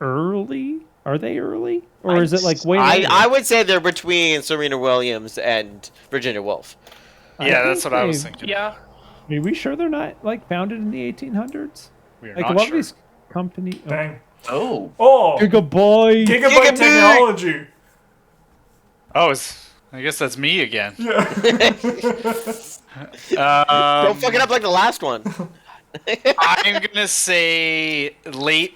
early? Are they early, or is it like way later? I would say they're between Serena Williams and Virginia Woolf. Yeah, that's what I was thinking. Yeah. Are we sure they're not like founded in the 1800s? We're like not a lot sure. of these companies. Bang. Oh. Gigabyte technology. Oh, I guess that's me again. Yeah. Don't fuck it up like the last one. I'm gonna say late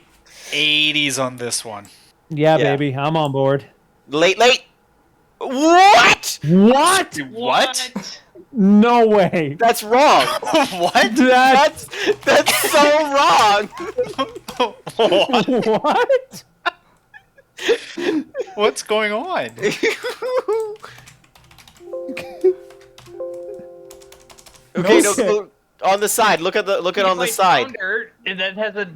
80s on this one. Yeah, baby, I'm on board. Late. What? What? No way. That's wrong. What? That's so wrong. What? What's going on? Okay, no, on the side. Look at on the side. Founder, that has a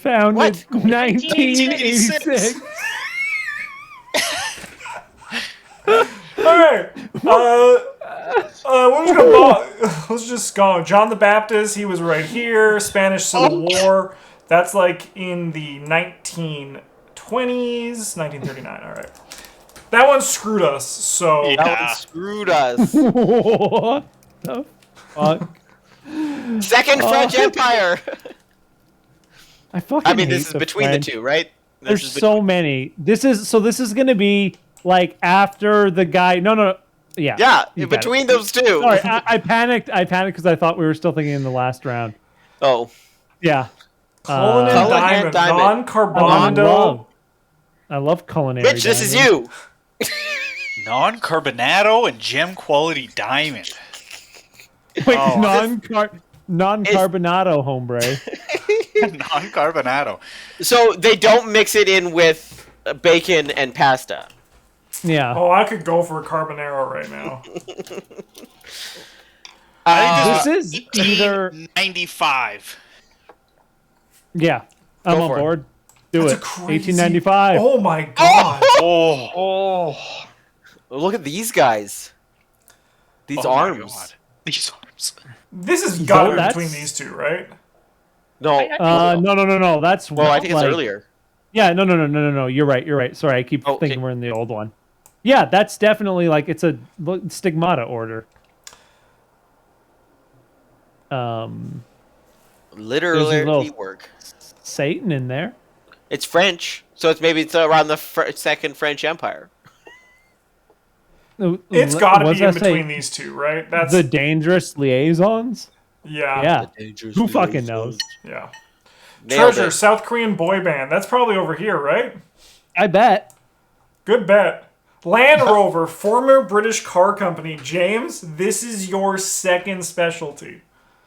Founded What? 1986. Alright. Let's just go. John the Baptist, he was right here. Spanish Civil War. That's like in the 1920s. 1939, alright. That one screwed us, so... Yeah. That one screwed us. What the fuck? Second French Empire. I mean, this is between French. the two, right? There's so many. This is gonna be like after the guy. No. Yeah. Yeah, you between got it. those two. Sorry, I panicked. I panicked because I thought we were still thinking in the last round. Oh, Yeah. Cullinan Cullinan diamond, diamond. non-carbonado. I love culinary. Mitch, this is diamond. you. Non-carbonado and gem quality diamond. Wait, Oh. non-carbonado, hombre. Non-carbonado. So they don't mix it in with bacon and pasta. Yeah. Oh, I could go for a carbonaro right now. I think This is either. 1895. Yeah. I'm Go on for it. board. Do That's it. a crazy. 1895. Oh my god. Oh, Look at these guys. These oh my arms. God. These arms. This has got to be that's- between these two, right? No. No. That's Well, I think it's like- earlier. Yeah, no. You're right. Sorry, I keep Oh, thinking okay. we're in the old one. Yeah, that's definitely like it's a stigmata order. Literary little- work. Satan in there. It's French, so it's around the Second French Empire. It's got to What's be in that say? between these two, right? That's The dangerous liaisons. yeah. Yeah. Who fucking knows? Yeah. Nailed Treasure, it. South Korean boy band. That's probably over here, right? I bet. Good bet. Land Rover, former British car company. James, this is your second specialty.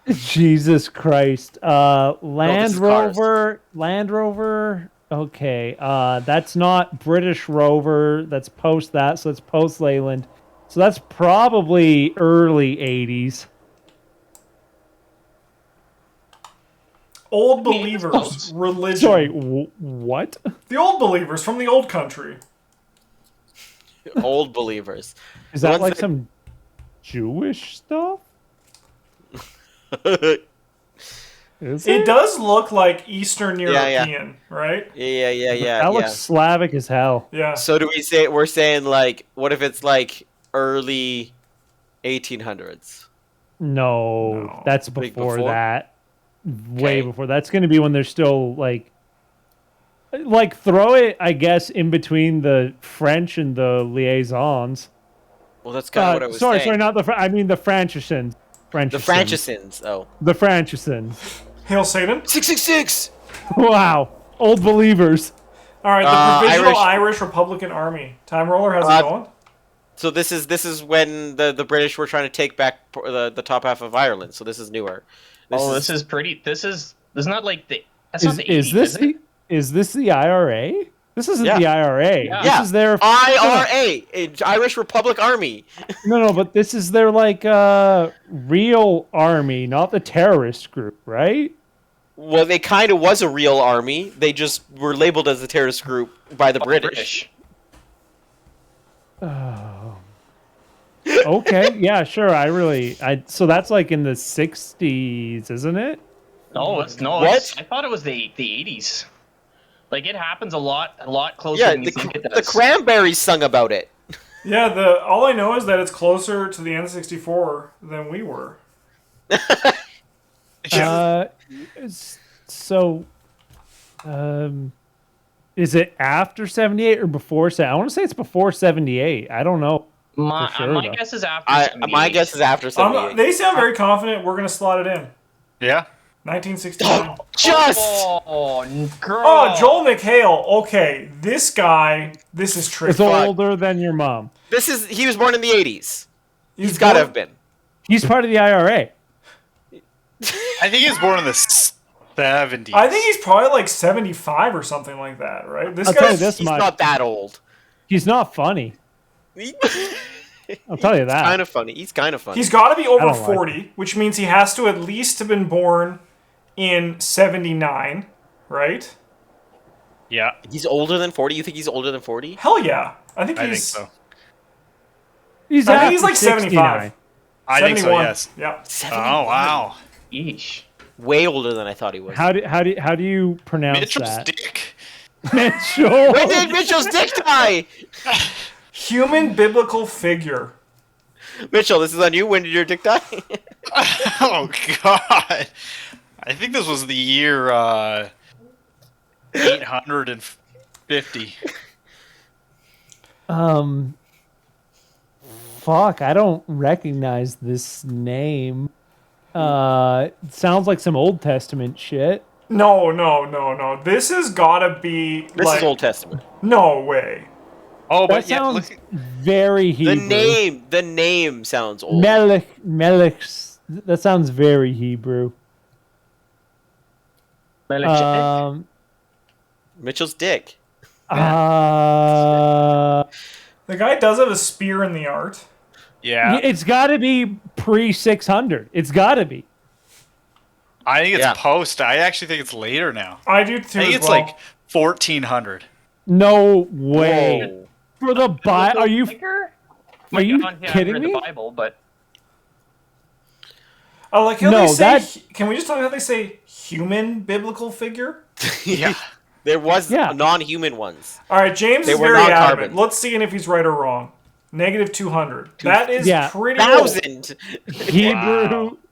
Jesus Christ. this Land is cars. Rover. Okay. That's not British Rover. That's post that. So that's post Leyland. So that's probably early 80s. Old Believers, religion. Sorry, what? The Old Believers from the old country. Old believers. Is The that ones like that- some Jewish stuff? Is It does look like Eastern Yeah, yeah. European, right? Yeah. That looks Slavic as hell. Yeah. So do we say we're saying like what if it's like early 1800s? No, that's Big before before? that. Way Okay. before. That's going to be when they're still like throw it, I guess, in between the French and the liaisons. Well, that's kind of what I was sorry, saying. not the I mean the Franciscans. The Franciscans. Oh. The Franciscans. Hail Satan. 666. Wow. Old believers. All right, the Provisional Irish- Irish Republican Army. Time roller, how's it going? So this is when the British were trying to take back the top half of Ireland. So this is newer. This is pretty. This is not like the. That's not the 80s, Is this is it? is this the IRA? This isn't Yeah. the IRA. Yeah. This is their IRA, Irish Republic Army. No, but this is their real army, not the terrorist group, right? Well, they kind of was a real army. They just were labeled as a terrorist group by the British. Okay, yeah, sure. So that's like in the 60s, isn't it? No, it's no. What? I thought it was the 80s. Like it happens a lot closer Yeah, than you think it the does. Cranberries sung about it. Yeah, all I know is that it's closer to the N64 than we were. So, is it after 78 or before 78? I want to say it's before 78. I don't know. My for sure, though. guess is after. My 78. guess is after 78. They sound very confident. We're going to slot it in. Yeah. 1969. Just Oh, girl. Oh, Joel McHale. Okay, this guy, this is tricky. It's older than your mom. he was born in the 80s. He's He's got to born- have been. He's part of the IRA. I think he was born in the 70s. I think he's probably like 75 or something like that, right? This I'll tell you guy's this He's much. not that old. He's not funny. I'll tell you that. Kind of funny. He's kind of funny. He's got to be over don't like 40, which means he has to at least have been born in 79, right? Yeah, He's older than 40. You think he's older than 40? Hell yeah. I think I he's think so. He's I think he's after like 75. 69. I think so, 71. yes. Yeah. 71. Oh, wow. Yeesh. Way older than I thought he was. How do you pronounce Mitchell's that? dick. Mitchell. When did Mitchell's dick die? Human biblical figure. Mitchell, this is on you. When did your dick die? Oh, God. I think this was the year 850. Fuck, I don't recognize this name. Sounds like some Old Testament shit. No. This has gotta be This like is Old Testament. no way. Oh, That but yeah, sounds look. very Hebrew. The name sounds old. Melech. That sounds very Hebrew. Mitchell's dick. The guy does have a spear in the art. Yeah, It's got to be pre 600. It's got to be. I think it's Yeah. post. I actually think it's later now. I do too. I think as it's well. like 1400. No way. Whoa. For the Bible? Are you kidding me? The Bible, but I like how No, they say. that- Can we just talk about how they say human biblical figure? Yeah. There was Yeah. non-human ones. All right, James They is were very not adamant. carbon. Let's see if he's right or wrong. Negative 200. That is Yeah. pretty old. 1,000.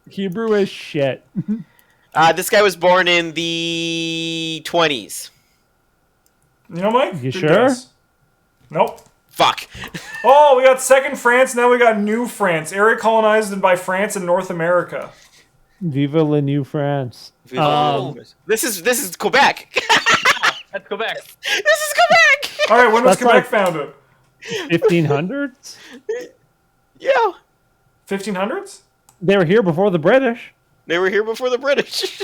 Hebrew is shit. This guy was born in the 20s. You know, Mike? You Good sure? guess. Nope. Fuck. Oh, we got second France. Now we got New France. Area colonized by France and North America. Viva la New France. This is Quebec. let's go back. This is Quebec. All right, when was That's Quebec like- founded? 1500s? Yeah. 1500s? They were here before the British. They were here before the British.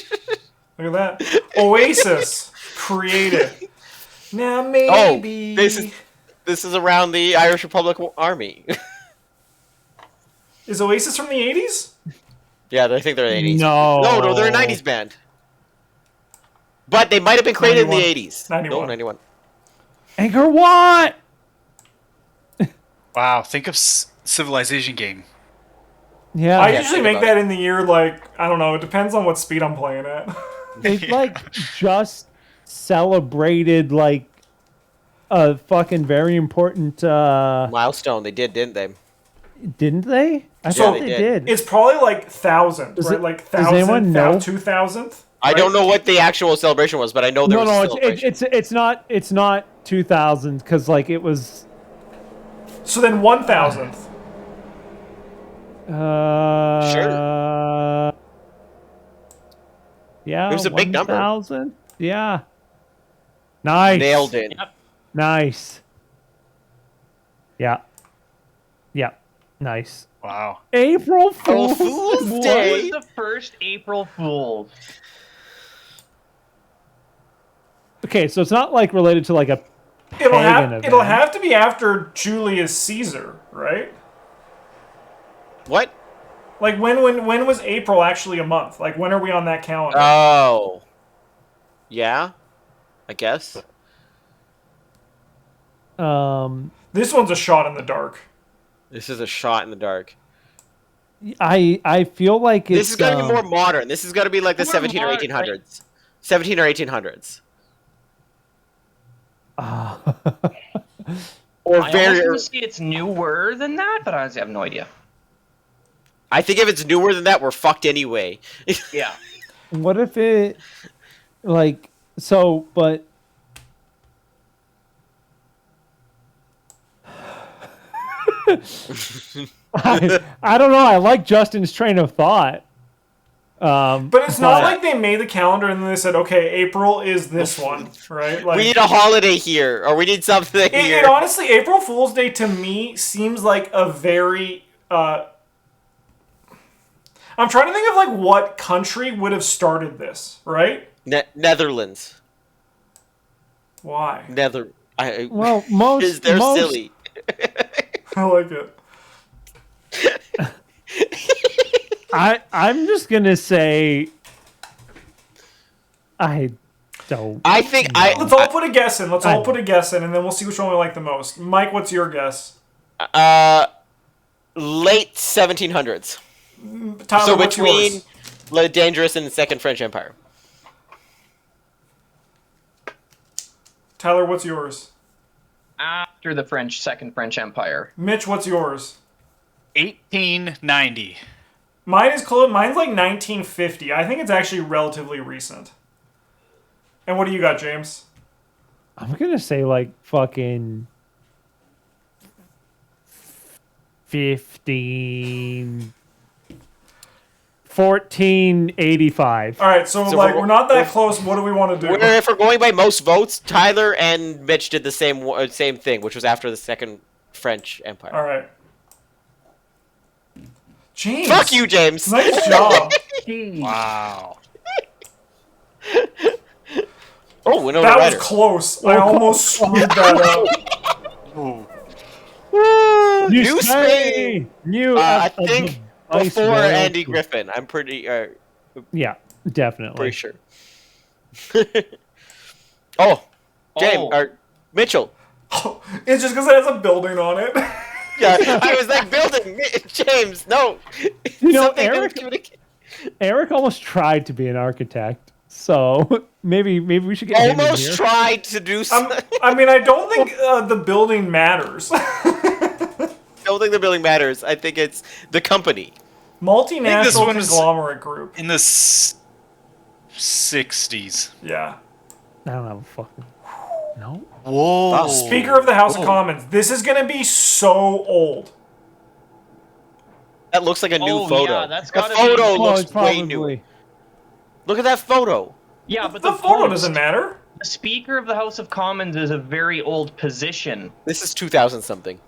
Look at that. Oasis created. Now Oh, maybe. this is around the Irish Republic Army. Is Oasis from the 80s? Yeah, I think they're 80s. No. No, they're a 90s band. But they might have been created 91. in the 80s. 91. No, 91. Angkor Wat! Wow, think of Civilization game. Yeah. I Yeah, usually think make about that in the year, like, I don't know, it depends on what speed I'm playing at. They like just celebrated like a fucking very important Milestone, they did, didn't they? didn't they? I So- thought they they did. did. It's probably like 1,000, Does right? it- Like does anyone 1,000, know? 2,000th? I don't know what the actual celebration was, but I know there was a celebration. it's not 2000 because like it was So then 1,000th. sure. Yeah, It was a big number. 1,000? Yeah. Nice. Nailed it. Nice. Yeah. Yeah. Nice. Wow. April Oh, Fool's, Fool's What? Day. What was the first April Fool's? Okay, so it's not like related to like a It'll pagan event. have to be after Julius Caesar, right? What? Like when was April actually a month? Like when are we on that calendar? Oh. Yeah? I guess. This one's a shot in the dark. This is a shot in the dark. I feel like it's This has got to be more modern. This has got to be like the More 17 or modern, 1800s. 17 or 1800s. Or I very. almost want to say it's newer than that, but honestly, I have no idea. I think if it's newer than that, we're fucked anyway. Yeah. What if it like so but I don't know. I like Justin's train of thought. But it's not like they made the calendar and then they said, okay, April is this one, right? Like We need a holiday here, or we need something here. it honestly, April Fool's Day to me seems like a very. I'm trying to think of like what country would have started this, right? Netherlands. Why? Well, most They're most, silly. I like it. I'm just gonna say I don't. I think Let's all put a guess in. Let's all put a guess in, and then we'll see which one we like the most. Mike, what's your guess? Late 1700s. Tyler, So what's between yours? Le Dangerous and the Second French Empire. Tyler, what's yours? After the Second French Empire. Mitch, what's yours? 1890. Mine is close. Mine's like 1950. I think it's actually relatively recent. And what do you got, James? I'm gonna say like fucking 1540. 1485. All right, so So like we're- we're not that close. What do we want to do? If we're going by most votes, Tyler and Mitch did the same thing, which was after the Second French Empire. All right. James. Fuck you, James. Nice job. Wow. Oh, Winona That was Ryder. close. I almost screwed that up. Ooh. Woo! New New Spain. New. I think Vice before Royalty. Andy Griffin. I'm pretty Yeah, definitely. sure. Oh, James Oh. or Mitchell. It's just because it has a building on it. Yeah, I was like building James. No, You know, Something Eric. Eric almost tried to be an architect, so maybe we should get him in almost here. tried to do something. I mean, I don't think the building matters. I don't think the building matters. I think it's the company. Multinational one is- conglomerate group. In the 60s. Yeah. I don't have a fucking. No. Whoa. Speaker of the House of Commons. This is gonna be so old. That looks like a new Oh, photo. yeah, that's the gotta photo be- looks it's way new. Look at that photo. Yeah, but The the photo post- doesn't matter. The Speaker of the House of Commons is a very old position. This is 2000 something.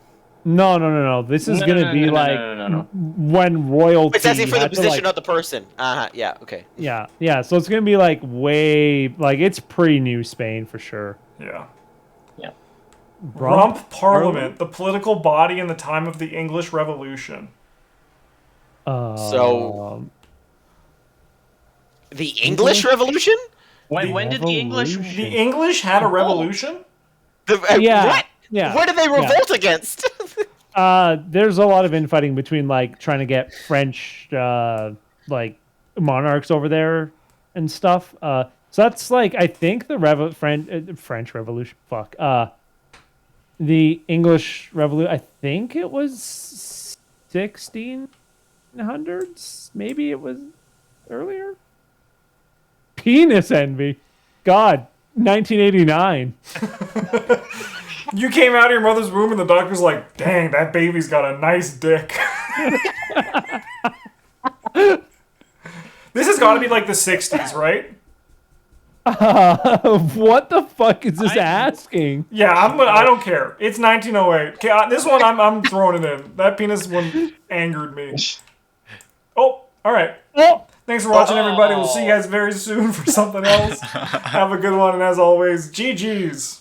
No. This is gonna be like no. when royalty. It's asking for the had to, position, like- not the person. Yeah. Okay. Yeah. So it's gonna be like way like it's pre-New Spain for sure. Yeah. Yeah. Rump Parliament, the political body in the time of the English Revolution. So- The English Revolution? When did the English? Revolution. The English had a revolution? Yeah, What? yeah, What did they revolt against? there's a lot of infighting between like trying to get French like monarchs over there and stuff. So that's like I think the French Revolution. Fuck. The English Revolution. I think it was 1600s. Maybe it was earlier. Penis envy. God, 1989. You came out of your mother's womb and the doctor's like, dang, that baby's got a nice dick. This has got to be like the 60s, right? What the fuck is this asking? Yeah, I don't care. It's 1908. Okay, this one I'm throwing it in. That penis one angered me. Oh, all right. Oh, Thanks for watching, everybody. We'll see you guys very soon for something else. Have a good one, and as always, GG's.